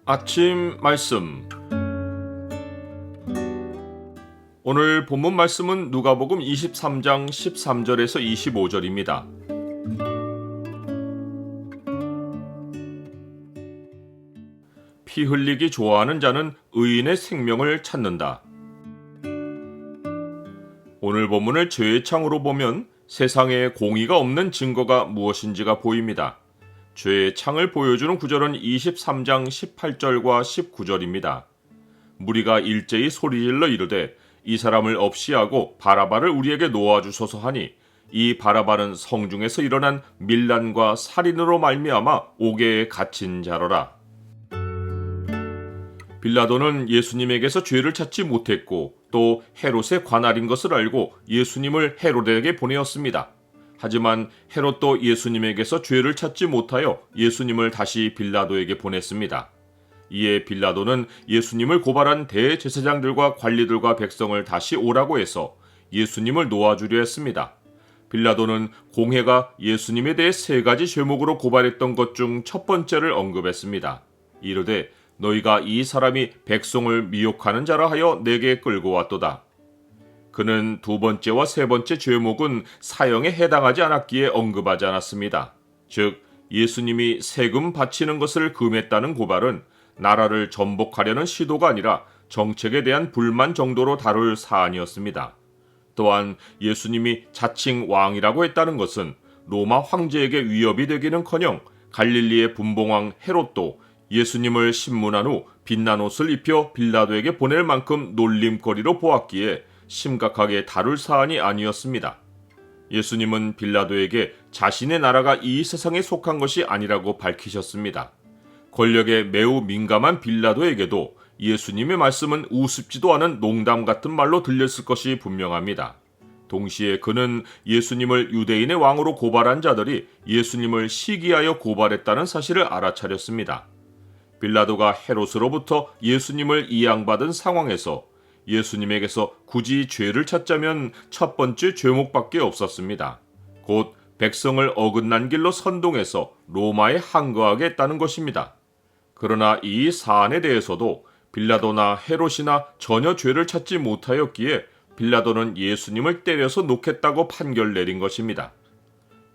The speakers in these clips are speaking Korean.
아침 말씀. 오늘 본문 말씀은 누가복음 23장 13절에서 25절입니다. 피 흘리기 좋아하는 자는 의인의 생명을 찾는다. 오늘 본문을 죄의 창으로 보면 세상에 공의가 없는 증거가 무엇인지가 보입니다. 죄의 창을 보여주는 구절은 23장 18절과 19절입니다. 무리가 일제히 소리질러 이르되 이 사람을 없이하고 바라바를 우리에게 놓아주소서 하니 이 바라바는 성중에서 일어난 밀란과 살인으로 말미암아 옥에 갇힌 자로라. 빌라도는 예수님에게서 죄를 찾지 못했고 또 헤롯의 관할인 것을 알고 예수님을 헤롯에게 보내었습니다. 하지만 헤롯도 예수님에게서 죄를 찾지 못하여 예수님을 다시 빌라도에게 보냈습니다. 이에 빌라도는 예수님을 고발한 대제사장들과 관리들과 백성을 다시 오라고 해서 예수님을 놓아주려 했습니다. 빌라도는 공회가 예수님에 대해 세 가지 죄목으로 고발했던 것 중 첫 번째를 언급했습니다. 이르되 너희가 이 사람이 백성을 미혹하는 자라 하여 내게 끌고 왔도다. 그는 두 번째와 세 번째 죄목은 사형에 해당하지 않았기에 언급하지 않았습니다. 즉 예수님이 세금 바치는 것을 금했다는 고발은 나라를 전복하려는 시도가 아니라 정책에 대한 불만 정도로 다룰 사안이었습니다. 또한 예수님이 자칭 왕이라고 했다는 것은 로마 황제에게 위협이 되기는커녕 갈릴리의 분봉왕 헤롯도 예수님을 신문한 후 빛난 옷을 입혀 빌라도에게 보낼 만큼 놀림거리로 보았기에 심각하게 다룰 사안이 아니었습니다. 예수님은 빌라도에게 자신의 나라가 이 세상에 속한 것이 아니라고 밝히셨습니다. 권력에 매우 민감한 빌라도에게도 예수님의 말씀은 우습지도 않은 농담 같은 말로 들렸을 것이 분명합니다. 동시에 그는 예수님을 유대인의 왕으로 고발한 자들이 예수님을 시기하여 고발했다는 사실을 알아차렸습니다. 빌라도가 헤롯으로부터 예수님을 이양받은 상황에서 예수님에게서 굳이 죄를 찾자면 첫 번째 죄목밖에 없었습니다. 곧 백성을 어긋난 길로 선동해서 로마에 항거하게 했다는 것입니다. 그러나 이 사안에 대해서도 빌라도나 헤롯이나 전혀 죄를 찾지 못하였기에 빌라도는 예수님을 때려서 놓겠다고 판결 내린 것입니다.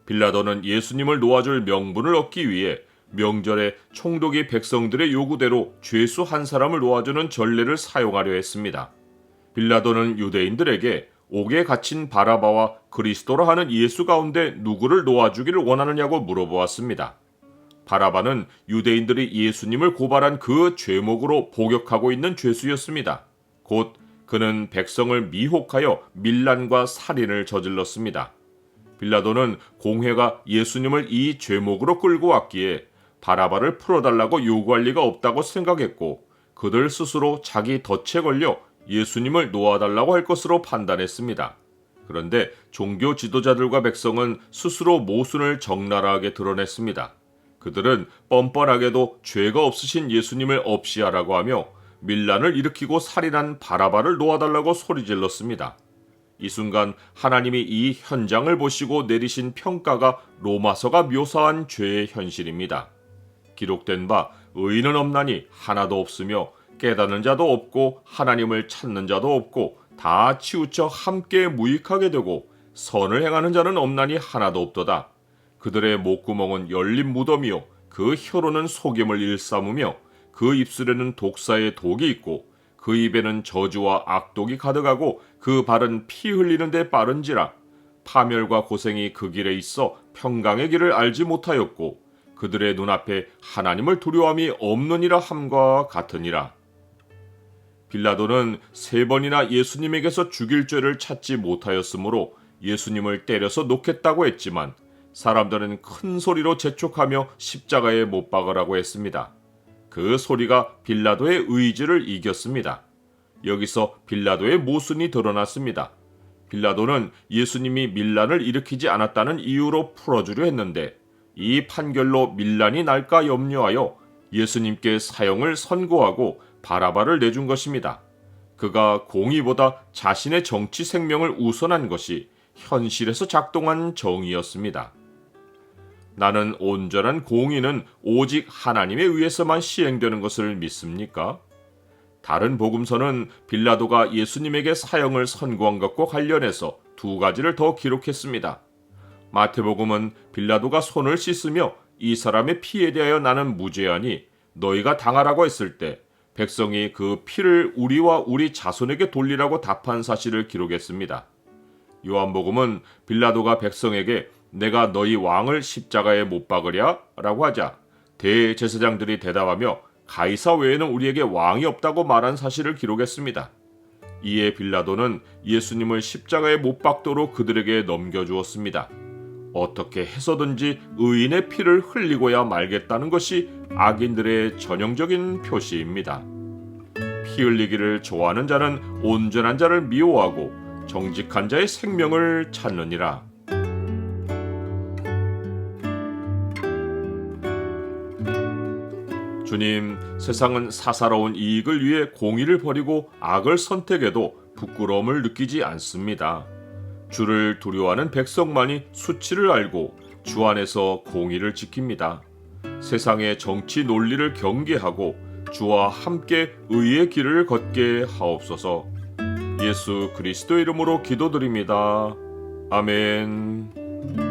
빌라도는 예수님을 놓아줄 명분을 얻기 위해 명절에 총독이 백성들의 요구대로 죄수 한 사람을 놓아주는 전례를 사용하려 했습니다. 빌라도는 유대인들에게 옥에 갇힌 바라바와 그리스도라 하는 예수 가운데 누구를 놓아주기를 원하느냐고 물어보았습니다. 바라바는 유대인들이 예수님을 고발한 그 죄목으로 복역하고 있는 죄수였습니다. 곧 그는 백성을 미혹하여 밀란과 살인을 저질렀습니다. 빌라도는 공회가 예수님을 이 죄목으로 끌고 왔기에 바라바를 풀어달라고 요구할 리가 없다고 생각했고 그들 스스로 자기 덫에 걸려 예수님을 놓아달라고 할 것으로 판단했습니다. 그런데 종교 지도자들과 백성은 스스로 모순을 적나라하게 드러냈습니다. 그들은 뻔뻔하게도 죄가 없으신 예수님을 없이하라고 하며 밀란을 일으키고 살인한 바라바를 놓아달라고 소리질렀습니다. 이 순간 하나님이 이 현장을 보시고 내리신 평가가 로마서가 묘사한 죄의 현실입니다. 기록된 바 의인은 없나니 하나도 없으며 깨닫는 자도 없고 하나님을 찾는 자도 없고 다 치우쳐 함께 무익하게 되고 선을 행하는 자는 없나니 하나도 없도다. 그들의 목구멍은 열린 무덤이요 그 혀로는 속임을 일삼으며 그 입술에는 독사의 독이 있고 그 입에는 저주와 악독이 가득하고 그 발은 피 흘리는 데 빠른지라. 파멸과 고생이 그 길에 있어 평강의 길을 알지 못하였고 그들의 눈앞에 하나님을 두려움이 없느니라 함과 같으니라. 빌라도는 세 번이나 예수님에게서 죽일 죄를 찾지 못하였으므로 예수님을 때려서 놓겠다고 했지만 사람들은 큰 소리로 재촉하며 십자가에 못 박으라고 했습니다. 그 소리가 빌라도의 의지를 이겼습니다. 여기서 빌라도의 모순이 드러났습니다. 빌라도는 예수님이 밀란을 일으키지 않았다는 이유로 풀어주려 했는데 이 판결로 밀란이 날까 염려하여 예수님께 사형을 선고하고 바라바를 내준 것입니다. 그가 공의보다 자신의 정치 생명을 우선한 것이 현실에서 작동한 정의였습니다. 나는 온전한 공의는 오직 하나님에 의해서만 시행되는 것을 믿습니까? 다른 복음서는 빌라도가 예수님에게 사형을 선고한 것과 관련해서 두 가지를 더 기록했습니다. 마태복음은 빌라도가 손을 씻으며 이 사람의 피에 대하여 나는 무죄하니 너희가 당하라고 했을 때 백성이 그 피를 우리와 우리 자손에게 돌리라고 답한 사실을 기록했습니다. 요한복음은 빌라도가 백성에게 내가 너희 왕을 십자가에 못 박으랴? 라고 하자 대제사장들이 대답하며 가이사 외에는 우리에게 왕이 없다고 말한 사실을 기록했습니다. 이에 빌라도는 예수님을 십자가에 못 박도록 그들에게 넘겨주었습니다. 어떻게 해서든지 의인의 피를 흘리고야 말겠다는 것이 악인들의 전형적인 표시입니다. 피 흘리기를 좋아하는 자는 온전한 자를 미워하고 정직한 자의 생명을 찾느니라. 주님, 세상은 사사로운 이익을 위해 공의를 버리고 악을 선택해도 부끄러움을 느끼지 않습니다. 주를 두려워하는 백성만이 수치를 알고 주 안에서 공의를 지킵니다. 세상의 정치 논리를 경계하고 주와 함께 의의 길을 걷게 하옵소서. 예수 그리스도 이름으로 기도드립니다. 아멘.